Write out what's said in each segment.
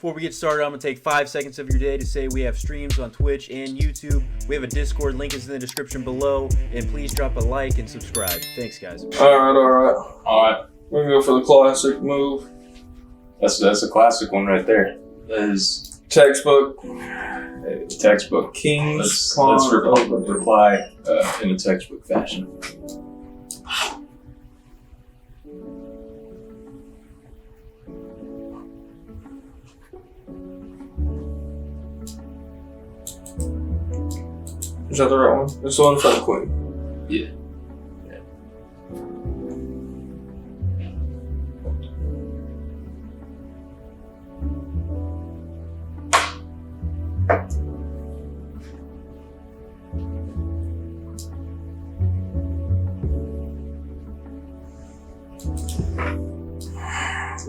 Before we get started, I'm going to take 5 seconds of your day to say we have streams on Twitch and YouTube. We have a Discord, link is in the description below. And please drop a like and subscribe. Thanks, guys. Alright. We're gonna go for the classic move. That's a classic one right there. That is Textbook. the textbook. King's Let's reply in a textbook fashion. Is that the right one? It's the one in front of Queen. Yeah.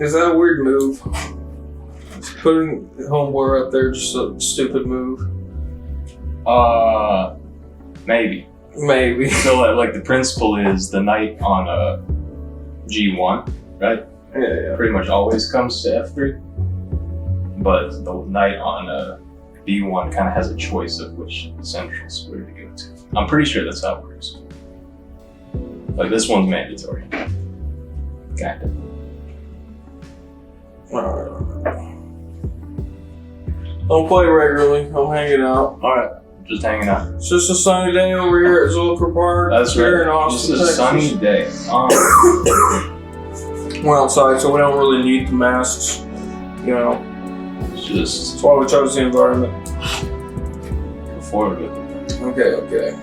Is that a weird move? Putting Homeboy up there just a stupid move. Maybe. Maybe. So like the principle is the knight on G1, right? Yeah. Pretty much always comes to F3. But the knight on B1 kind of has a choice of which central square to go to. I'm pretty sure that's how it works. Like this one's mandatory. Kinda. Alright. Don't play regularly. I'm hanging out. Alright, just hanging out. It's just a sunny day over here at Zolker Park. That's here right. in Austin, Just a sunny day. We're outside, so we don't really need the masks. You know, It's just that's why we chose the environment. go forward with it. Okay.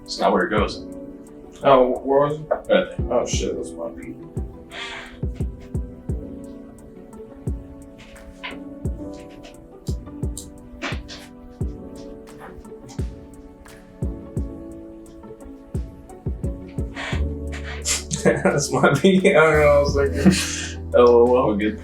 It's not where it goes. Oh, where was it? Right there. Oh shit, that's my beat. That's my beat. I don't know, I was thinking. LOL. All good.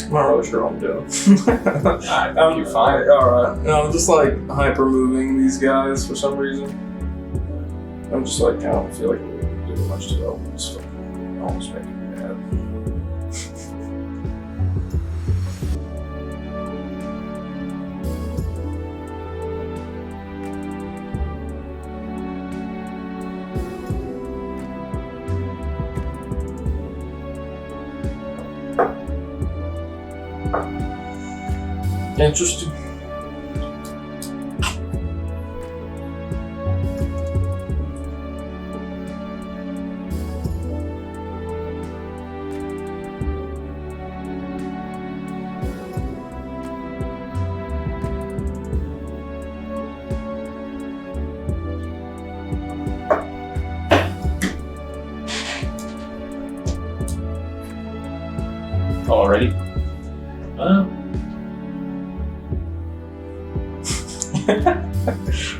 I'm not really sure what I'm doing. I think you're fine. Alright. No, I'm just like hyper moving these guys for some reason. I'm just like, I don't feel like I'm gonna do much development. So almost making me mad. Interesting. Already?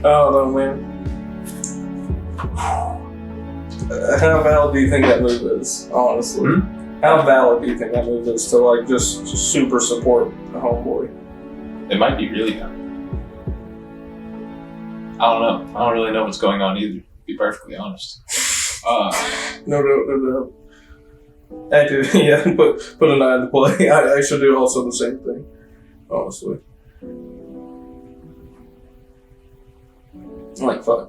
I don't know, man. How valid do you think that move is, honestly? How valid do you think that move is to like just super support the homeboy? It might be really good. I don't know. I don't really know what's going on either, to be perfectly honest. No doubt, no doubt. Active, yeah, put a 9 to play. I should do also the same thing, honestly. Like 5.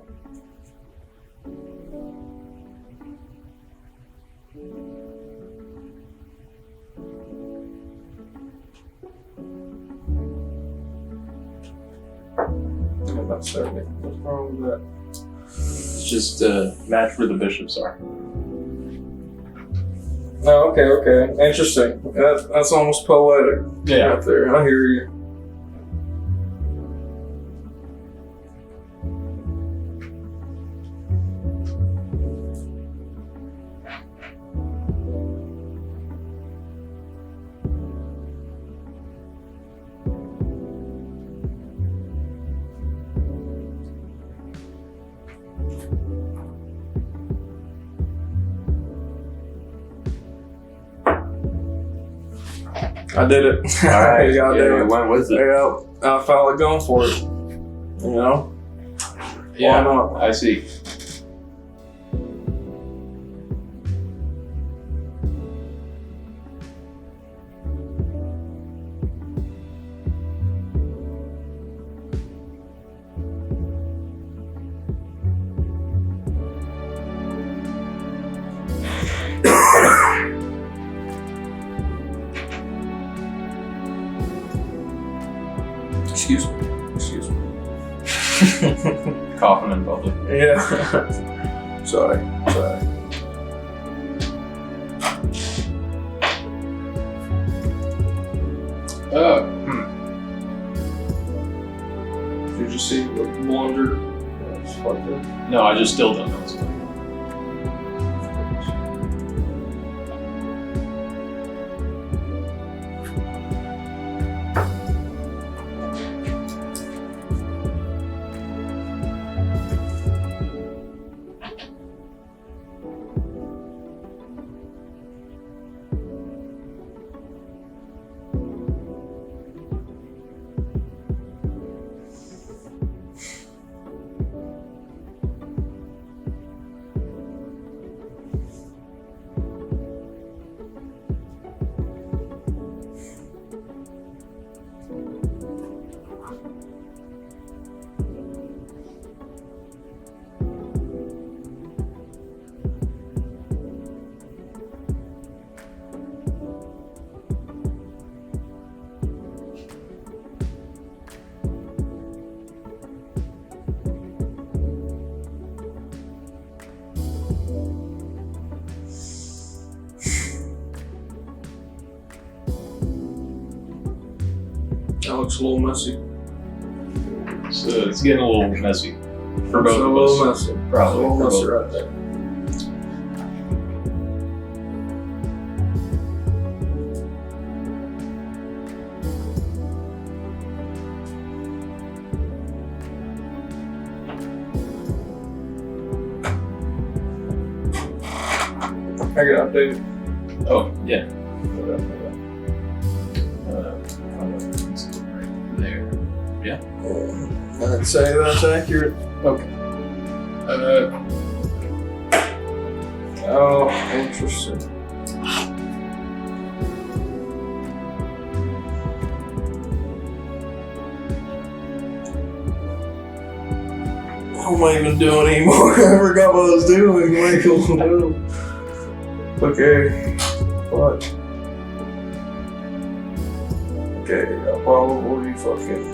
I'm about to start making what's wrong with that. It's just match where the bishops are. Oh, okay. Interesting. That's almost poetic. Yeah. Right there. I hear you. I did it. All right. Yeah, I did it. When was it? Yeah, I felt like going for it. You know? Yeah, Why not? I see. Excuse me. Coughing in public. Yeah. Sorry. Did you see the blunder? Yeah, it's fucked up. No, I just still don't know what's going on. That looks a little messy. So it's getting a little messy for both It's a of little us. messy. Probably. A little for messy both. right there. I got updated. Oh, yeah. It's right there. I'd say that's accurate. Okay. Oh, interesting. What am I even doing anymore? I forgot what I was doing. Michael. Okay. What? Okay, I'll probably fucking.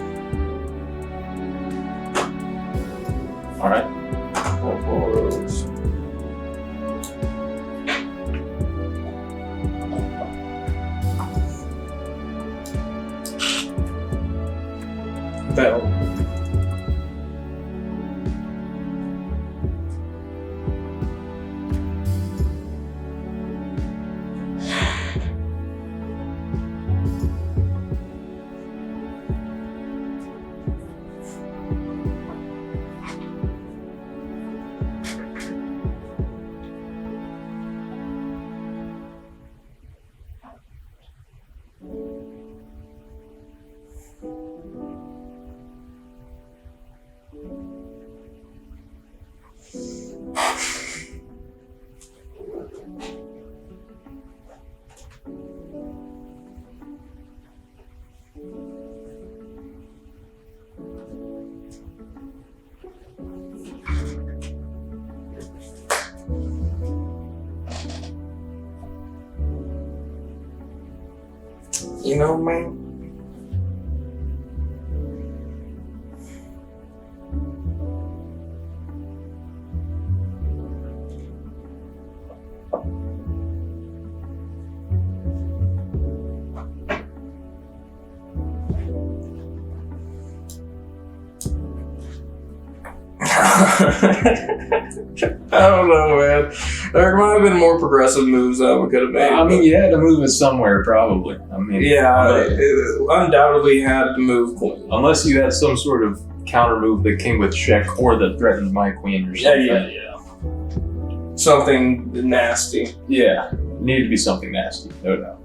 Alright. One more of those. Bell. You know, man. I don't know, man. There might have been more progressive moves that we could have made. I mean, you had to move it somewhere, probably. I mean, yeah, it undoubtedly had to move queen. unless you had some sort of counter move that came with check or that threatened my queen or something. Yeah. Something nasty. Yeah, it needed to be something nasty, no doubt.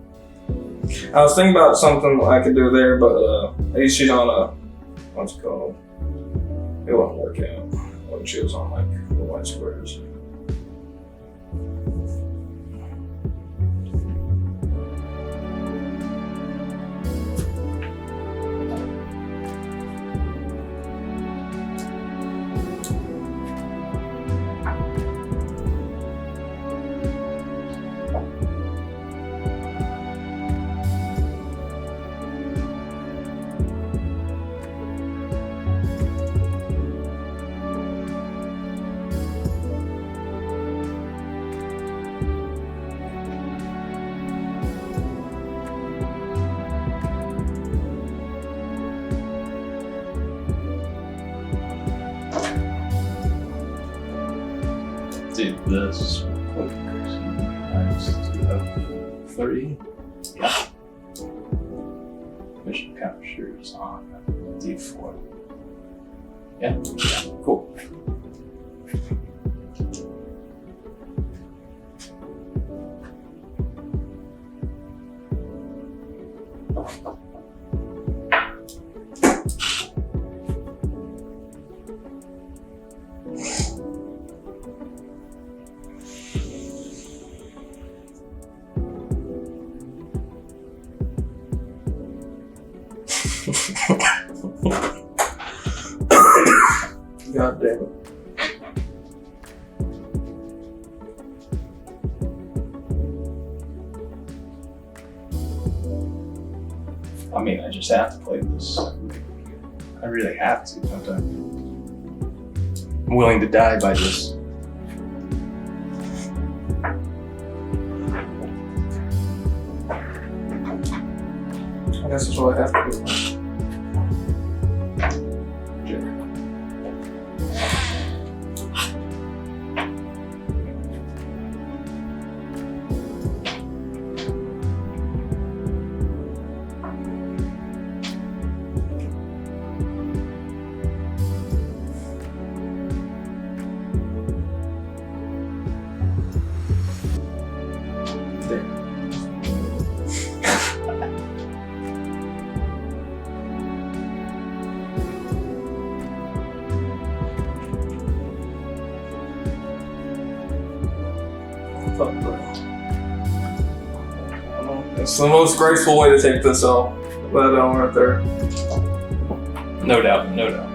I was thinking about something I could do there, but I used she's on a what's it called? It won't work out when she was on like the white squares. Did this quick. Nice. 3. Yeah. Bishop captures on d4. Yeah. Cool. God damn it. I mean, I just have to play this. I really have to, don't I? I'm willing to die by this. I guess that's what I have to do. Fuck, bro. It's the most graceful way to take this L. That L right there. No doubt, no doubt.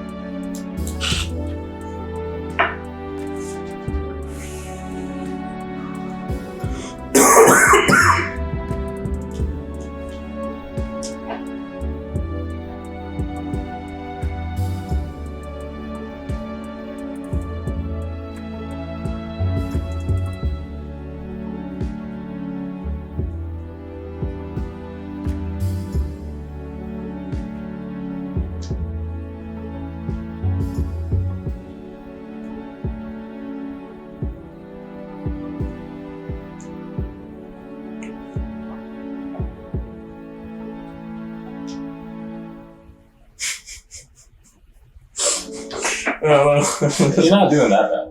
You're not doing that bad.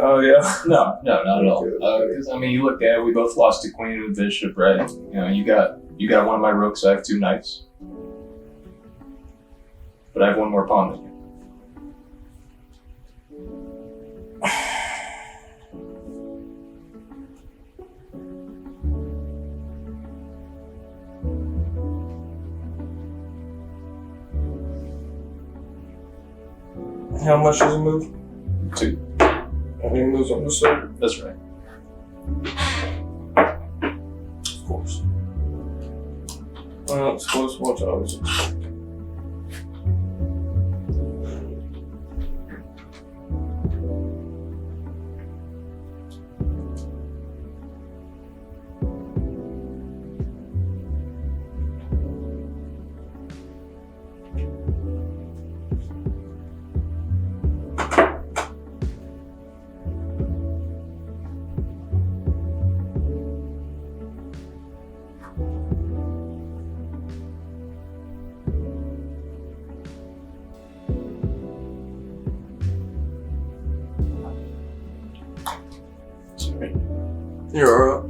Oh yeah. No, not at all. Because I mean, you look at it, we both lost a queen and a bishop, right? You know, you got one of my rooks. I have 2 knights, but I have one more pawn than you. How much does he move? 2. And he moves on this side. That's right. Of course. not supposed to watch others. Sorry. You're alright.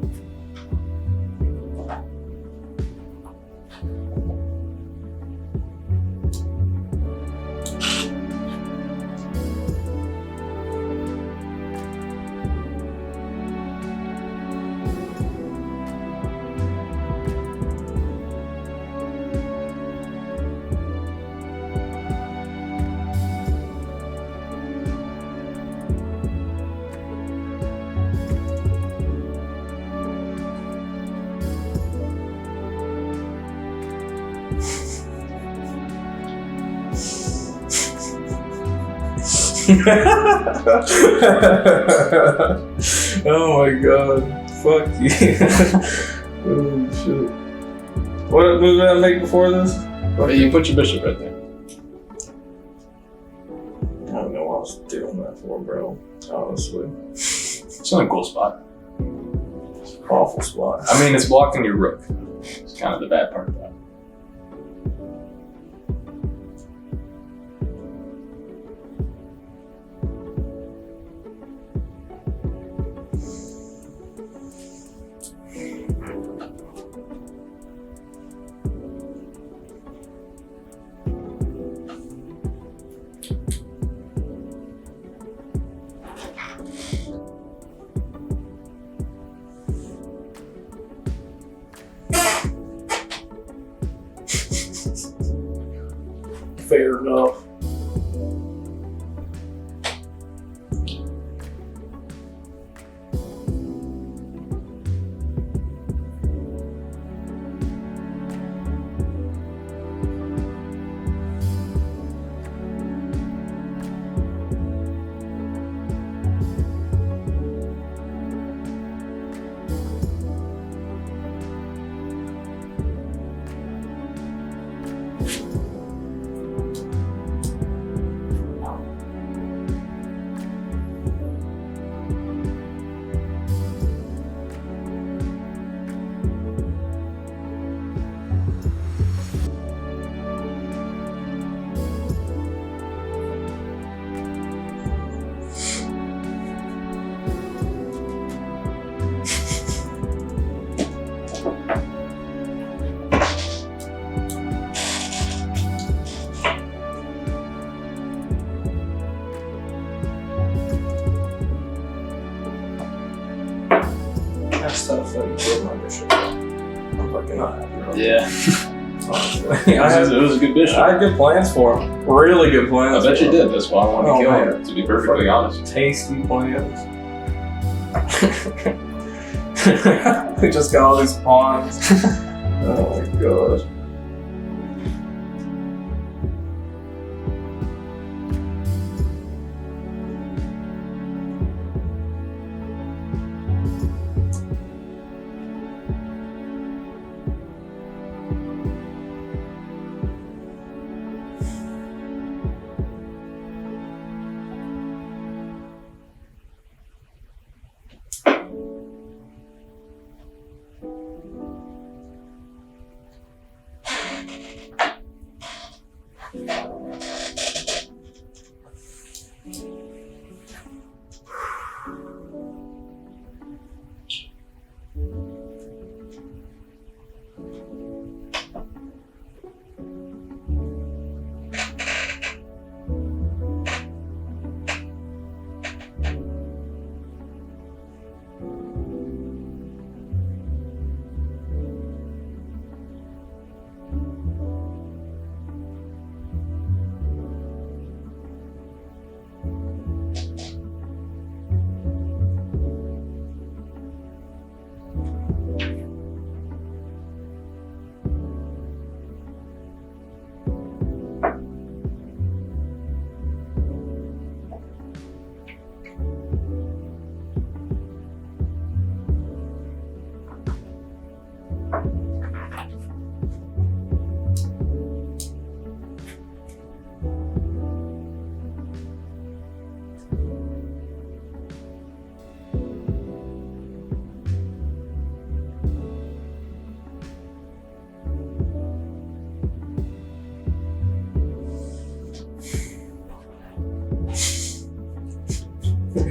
Oh my god. Fuck you. Oh shit. What move did I make before this? Hey, you put your bishop right there. I don't know what I was doing that for, bro. Honestly. It's not a cool spot. Awful spot. I mean, it's blocking your rook. It's kind of the bad part of that. Fair enough. That's tough that you killed my bishop. I'm fucking not happy about that. Yeah. Honestly. It was a good bishop. I had good plans for him. Really good plans. I bet you for him. did. That's why I wanted to Oh, kill man. him, to be perfectly honest. Tasty plans. We just got all these pawns. Oh my god.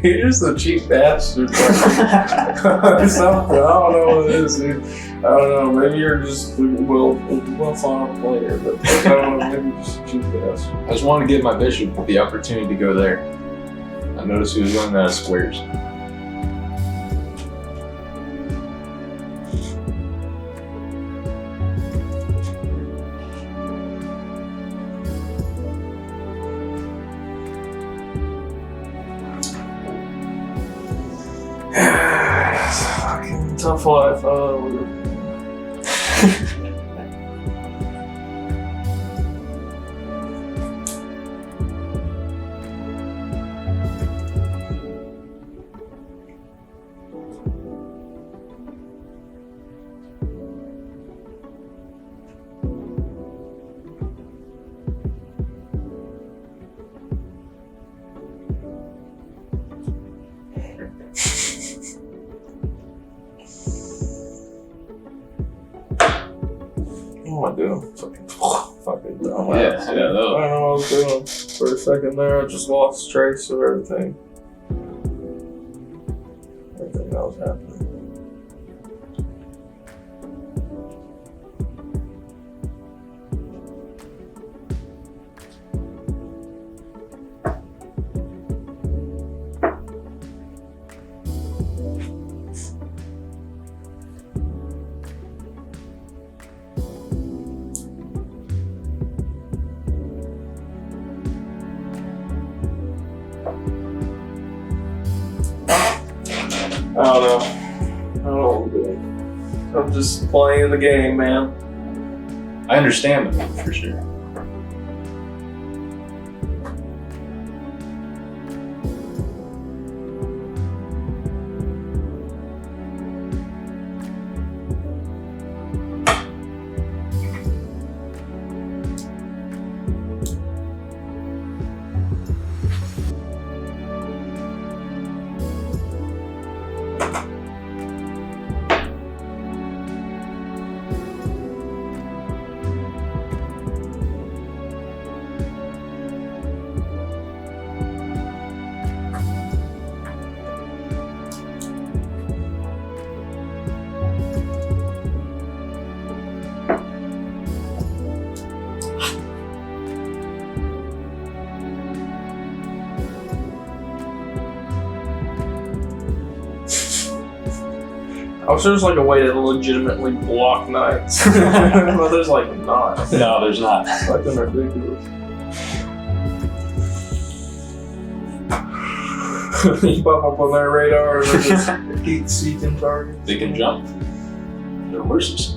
You're just a cheap bastard. Something. I don't know what it is, dude. I don't know. Maybe you're just well thought player, but I don't know. Maybe you're just a cheap bastard. I just wanted to give my bishop the opportunity to go there. I noticed he was running out of squares. It's a fucking tough life. What am I doing? Fucking dumb. Yeah, I don't know what I was doing. For a second there, I just lost trace of everything. Everything that was happening. I don't know. I don't know what I'm doing. I'm just playing the game, man. I understand them for sure. I wish there was like a way to legitimately block knights. But there's like not. No, there's not. It's fucking ridiculous. You pop up on their radar and they're just heat-seeking targets. They can jump. They're horses.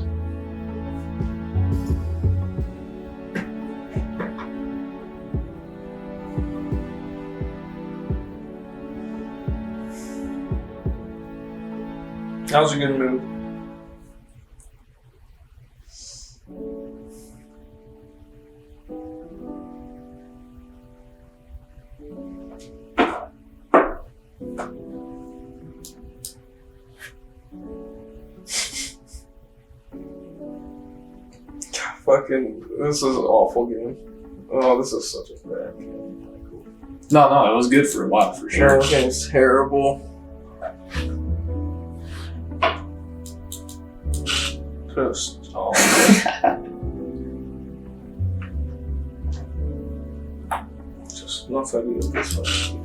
That was a good move. Fucking, this is an awful game. Oh, this is such a bad game. No, it was good for a while for sure. This game's terrible. Just just nothing good this one.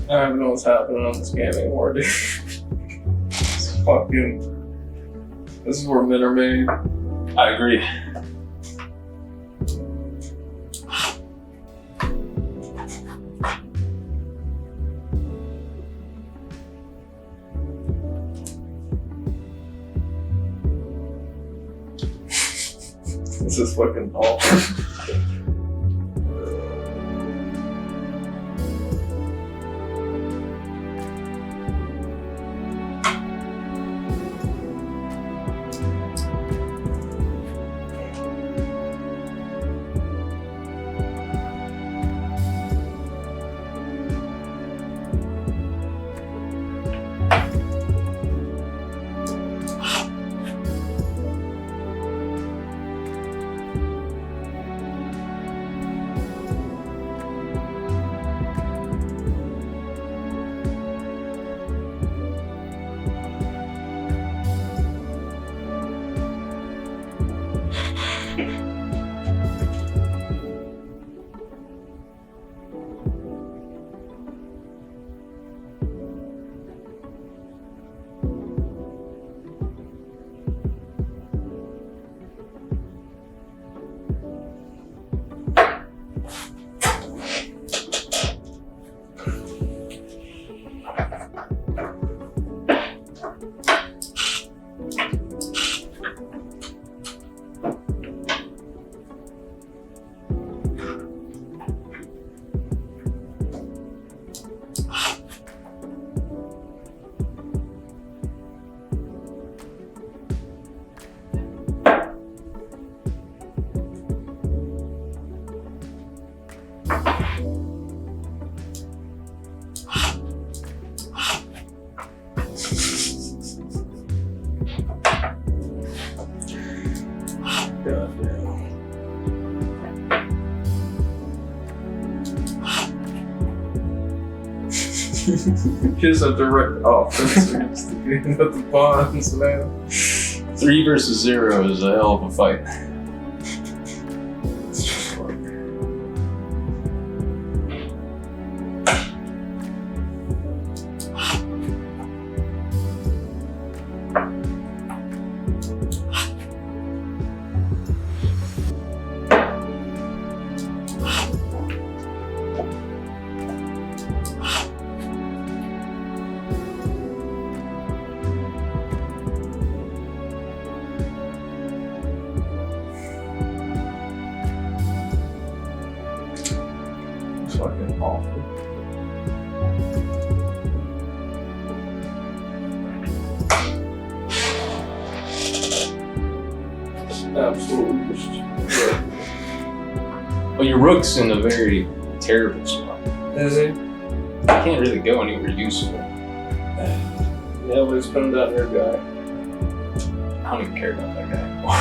I don't even know what's happening on this game anymore, dude. It's fucking. This is where men are made. I agree. This is fucking awful. Just have to write offense to get at the bonds, man. 3 versus 0 is a hell of a fight. It's fucking awful. Absolutely. Well, your rook's in a very terrible spot. Is it? You can't really go anywhere useful. Yeah, but it's been down your guy. I don't even care about that guy anymore.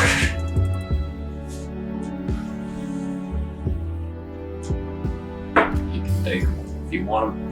You can take him if you want him.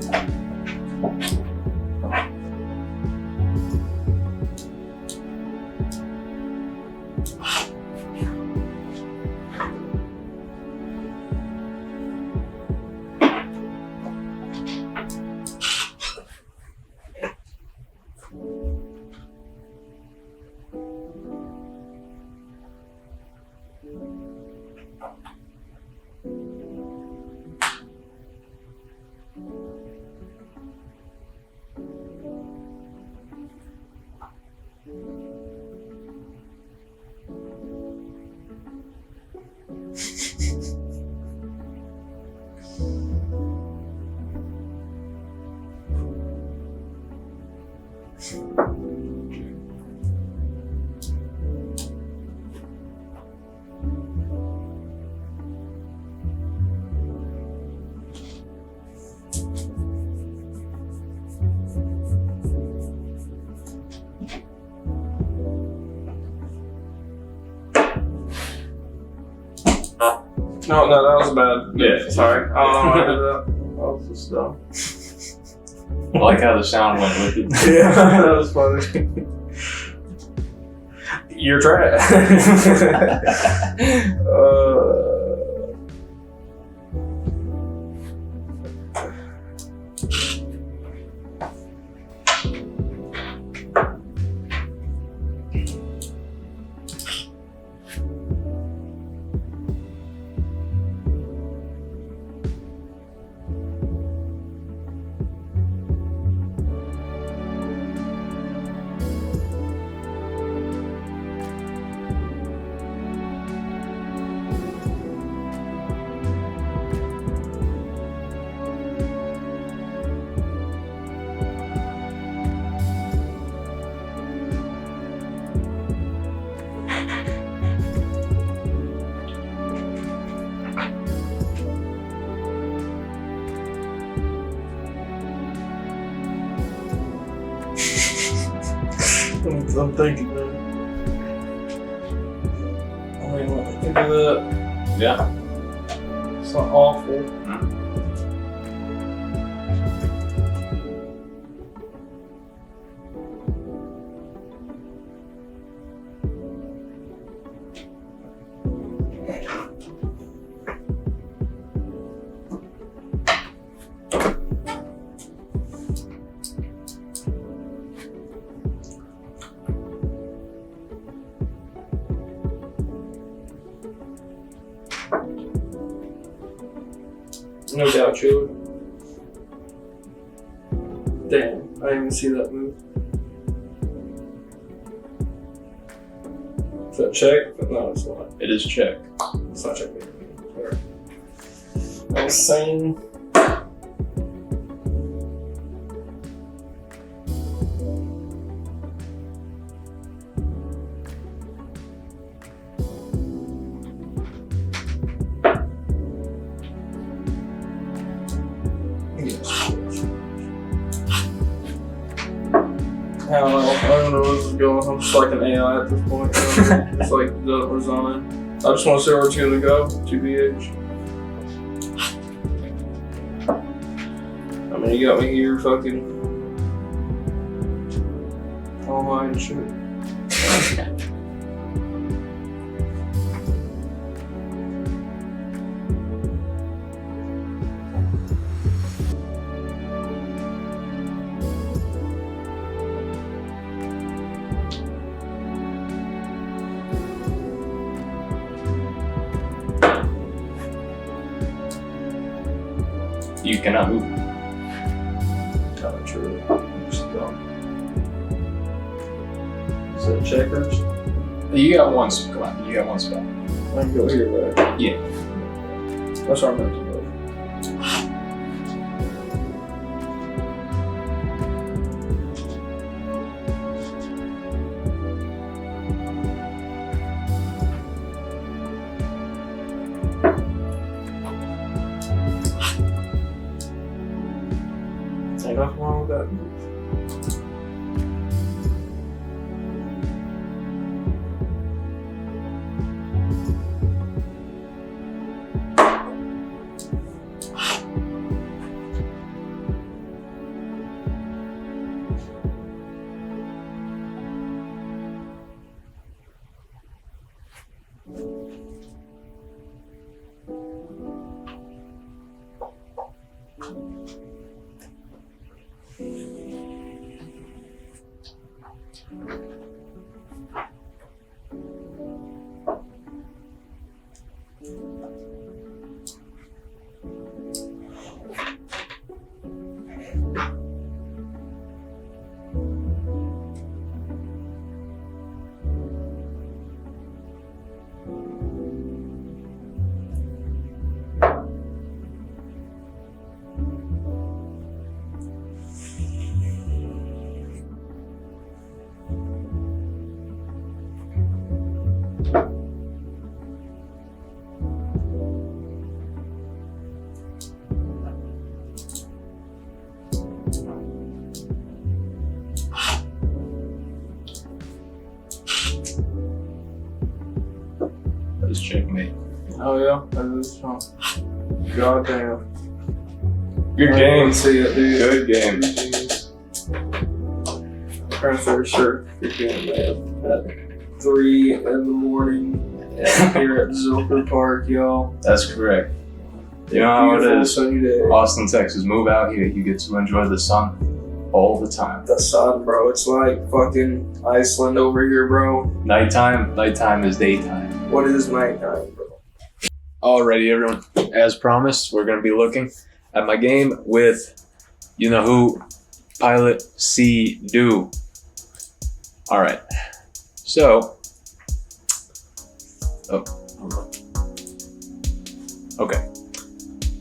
No, that was bad. Yeah. Sorry. I don't know how I did that. That was just dumb. I like how the sound went with it. Yeah, that was funny. You're trash. I'm thinking, man. I mean, when I think of that, Yeah. it's not awful. No doubt, Chiller. Damn, I didn't even see that move. Is that check? No, it's not. It is check. It's not check. Sorry. I was saying. I don't know where this is going. I'm just like an AI at this point. It's like doesn't resign. I just want to see where it's gonna go. TBH. I mean, you got me here, fucking. All high and shit. You cannot move. Not true. Just dumb. Is that checkers? You got one spot. Come on, you got one spot. I can go here, right? Yeah. That's where I'm meant to go. Ain't nothing wrong with that move. That is checkmate. Oh yeah, that is strong. God damn. Good I game. didn't see it, dude. Good game. I'm pretty sure good game, man. At 3 in the morning here at Zilker Park, y'all. That's correct. You know how it Beautiful is. sunny day. Austin, Texas. Move out here. You get to enjoy the sun all the time. The sun, bro. It's like fucking Iceland over here, bro. Nighttime is daytime. What is nighttime, bro? Alrighty, everyone. As promised, we're going to be looking at my game with, you know who, Pilot C. Do. Alright. So. Oh, hold on. Okay.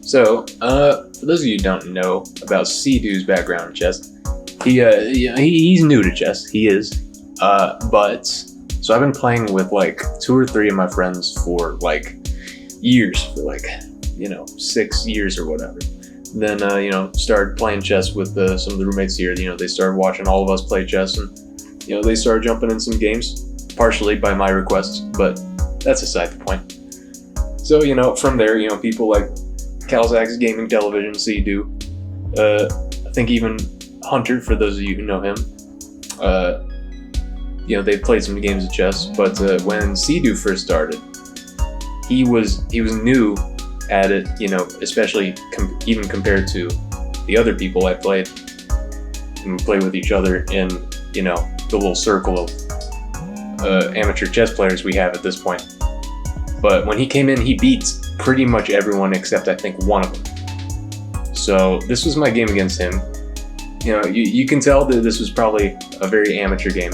So, for those of you who don't know about Sea-Doo's background in chess, he's new to chess. He is. But, so I've been playing with like 2 or 3 of my friends for like years, for like, 6 years or whatever. Then, started playing chess with some of the roommates here. They started watching all of us play chess, and, they started jumping in some games, partially by my request, but that's aside the point. So, from there, people like Calzax Gaming Television, Sea-Doo, I think even Hunter, for those of you who know him, they've played some games of chess, but when Sea-Doo first started, he was new at it, especially even compared to the other people I played, and we played with each other in, the little circle of amateur chess players we have at this point. But when he came in, he beat pretty much everyone except I think one of them. So this was my game against him. You can tell that this was probably a very amateur game,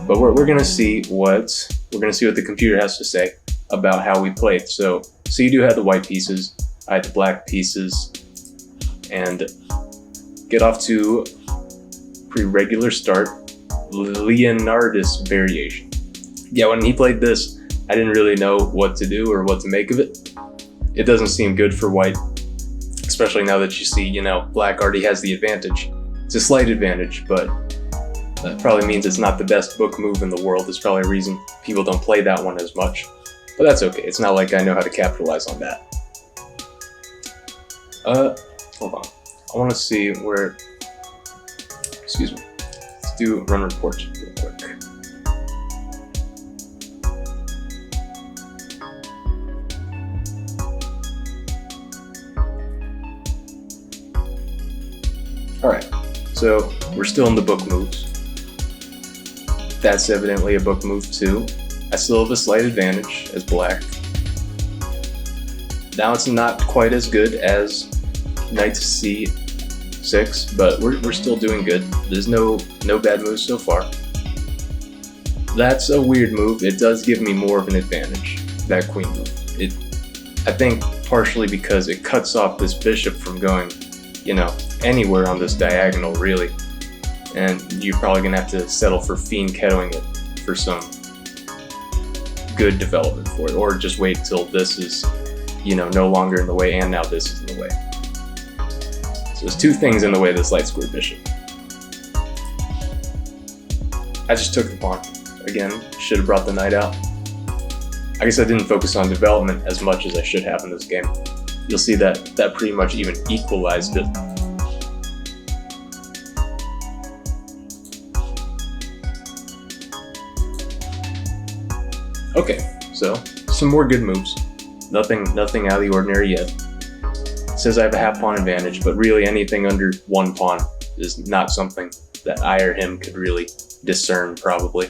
but we're gonna see what the computer has to say about how we played. So Sea-Doo had the white pieces, I had the black pieces, and get off to pretty regular start. Leonardus variation. Yeah, when he played this, I didn't really know what to do or what to make of it. It doesn't seem good for white, especially now that you see, black already has the advantage. It's a slight advantage, but that probably means it's not the best book move in the world. It's probably a reason people don't play that one as much. But that's okay. It's not like I know how to capitalize on that. Hold on. I want to see where... Excuse me. Let's do run reports real quick. Alright, so we're still in the book moves. That's evidently a book move too. I still have a slight advantage as black. Now it's not quite as good as knight to c6, but we're still doing good. There's no bad moves so far. That's a weird move. It does give me more of an advantage, that queen move. I think partially because it cuts off this bishop from going, anywhere on this diagonal really. And you're probably gonna have to settle for fiend-kettoing it for some good development for it, or just wait till this is, no longer in the way, and now this is in the way. So there's two things in the way of this light square bishop. I just took the pawn. Again, should have brought the knight out. I guess I didn't focus on development as much as I should have in this game. You'll see that pretty much even equalized it. Okay, so some more good moves. Nothing out of the ordinary yet. It says I have a half pawn advantage, but really anything under one pawn is not something that I or him could really discern, probably.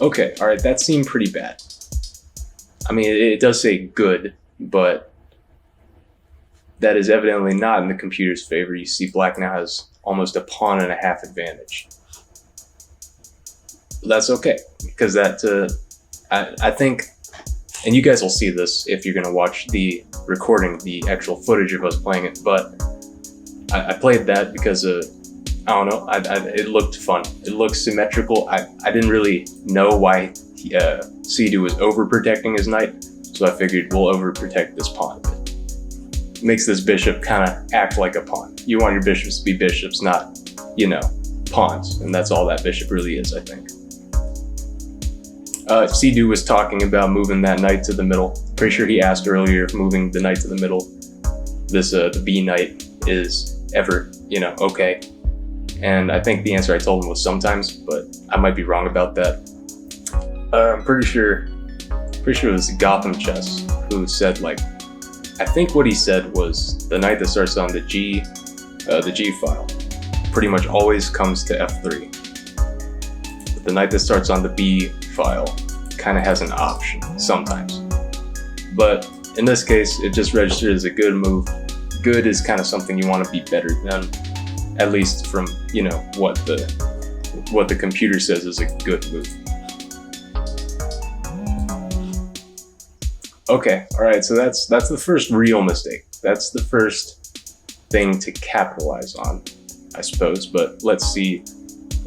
Okay, alright, that seemed pretty bad. I mean, it does say good, but that is evidently not in the computer's favor. You see black now has almost a pawn and a half advantage. That's okay, because I think, and you guys will see this if you're going to watch the recording, the actual footage of us playing it, but I played that because I don't know, it looked fun. It looked symmetrical. I didn't really know why Sea-Doo was overprotecting his knight, so I figured we'll overprotect this pawn a bit. Makes this bishop kind of act like a pawn. You want your bishops to be bishops, not, pawns, and that's all that bishop really is, I think. Sea-Doo was talking about moving that knight to the middle. Pretty sure he asked earlier if moving the knight to the middle, the B knight, is ever, okay. And I think the answer I told him was sometimes, but I might be wrong about that. I'm pretty sure it was Gotham Chess who said, I think what he said was the knight that starts on the G file pretty much always comes to F3. But the knight that starts on the B file kind of has an option sometimes. But in this case, it just registered as a good move. Good is kind of something you want to be better than, at least from, what the computer says is a good move. Okay, alright, so that's the first real mistake. That's the first thing to capitalize on, I suppose, but let's see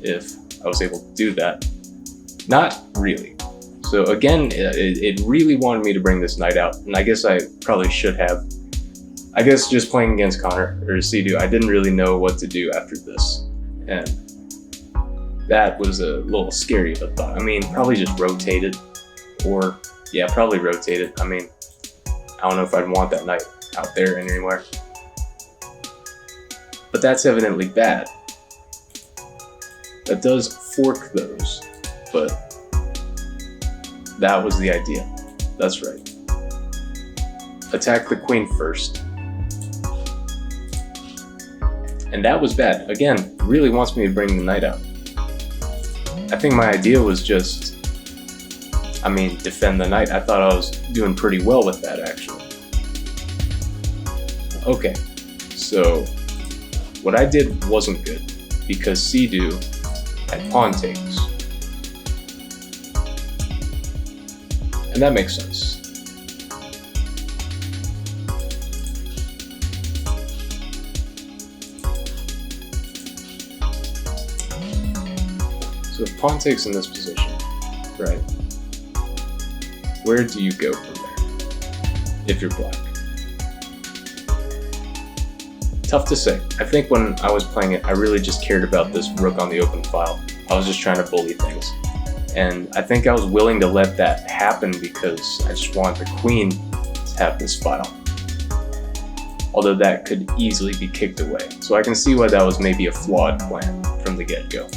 if I was able to do that. Not really. So again, it really wanted me to bring this knight out, and I guess I probably should have, I guess just playing against Connor or Sidhu, I didn't really know what to do after this. And that was a little scary of a thought. I mean, probably just rotate it. Or, yeah, probably rotate it. I mean, I don't know if I'd want that knight out there anywhere. But that's evidently bad. That does fork those, but that was the idea. That's right. Attack the queen first. And that was bad. Again, really wants me to bring the knight out. I think my idea was just, defend the knight. I thought I was doing pretty well with that, actually. Okay, so what I did wasn't good because Sidhu had pawn takes. And that makes sense. So if pawn takes in this position, right? Where do you go from there if you're black? Tough to say. I think when I was playing it, I really just cared about this rook on the open file. I was just trying to bully things. And I think I was willing to let that happen because I just want the queen to have this file. Although that could easily be kicked away. So I can see why that was maybe a flawed plan from the get-go.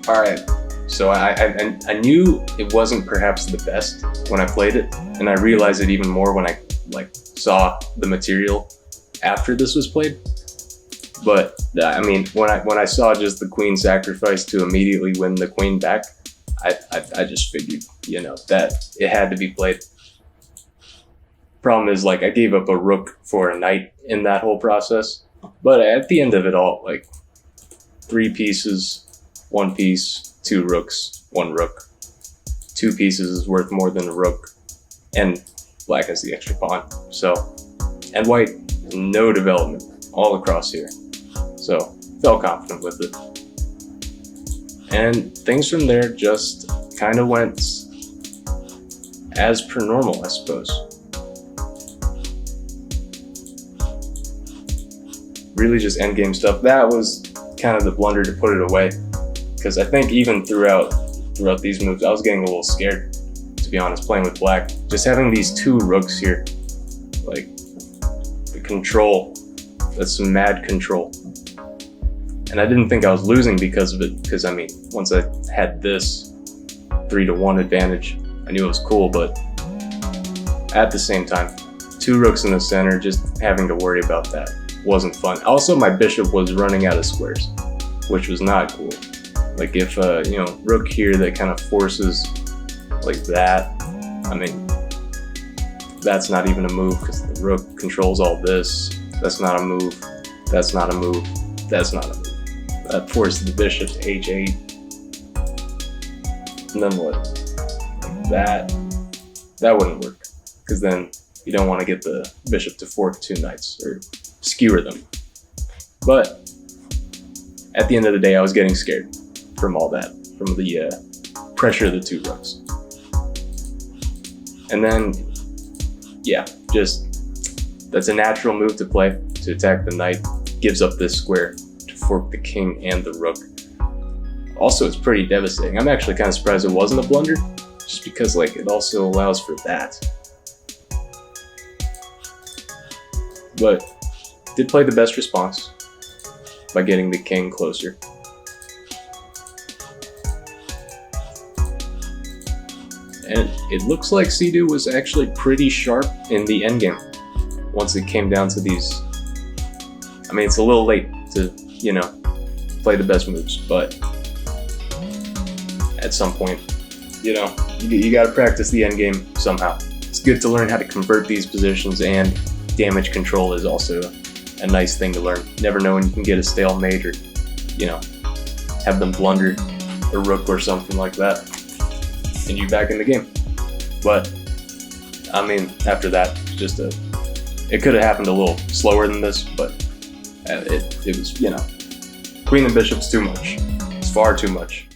Alright, so I knew it wasn't perhaps the best when I played it, and I realized it even more when I saw the material after this was played. But when I saw just the queen sacrifice to immediately win the queen back, I just figured, that it had to be played. Problem is, I gave up a rook for a knight in that whole process, but at the end of it all, 3 pieces, 1 piece, 2 rooks, 1 rook. 2 pieces is worth more than a rook, and black has the extra pawn. So, and white, no development all across here. So, felt confident with it. And things from there just kind of went as per normal, I suppose. Really just endgame stuff. That was kind of the blunder to put it away. Because I think even throughout these moves, I was getting a little scared, to be honest, playing with black. Just having these 2 rooks here, the control, that's some mad control. And I didn't think I was losing because of it, because once I had this 3-1 advantage, I knew it was cool, but at the same time, 2 rooks in the center, just having to worry about that wasn't fun. Also, my bishop was running out of squares, which was not cool. If rook here that kind of forces that, that's not even a move because the rook controls all this. That's not a move. That's not a move. That's not a move. That forces the bishop to h8. And then what? That wouldn't work because then you don't want to get the bishop to fork 2 knights or skewer them. But at the end of the day, I was getting scared from all that, from the pressure of the 2 rooks. And then, yeah, just that's a natural move to play, to attack the knight, gives up this square to fork the king and the rook. Also, it's pretty devastating. I'm actually kind of surprised it wasn't a blunder, just because it also allows for that. But did play the best response by getting the king closer. And it looks like Sidhu was actually pretty sharp in the endgame once it came down to these. It's a little late to, play the best moves, but at some point, you gotta practice the endgame somehow. It's good to learn how to convert these positions, and damage control is also a nice thing to learn. Never know when you can get a stalemate or, have them blunder a rook or something like that, and you're back in the game. But after that, it could have happened a little slower than this, but it was, queen and bishop's too much. It's far too much.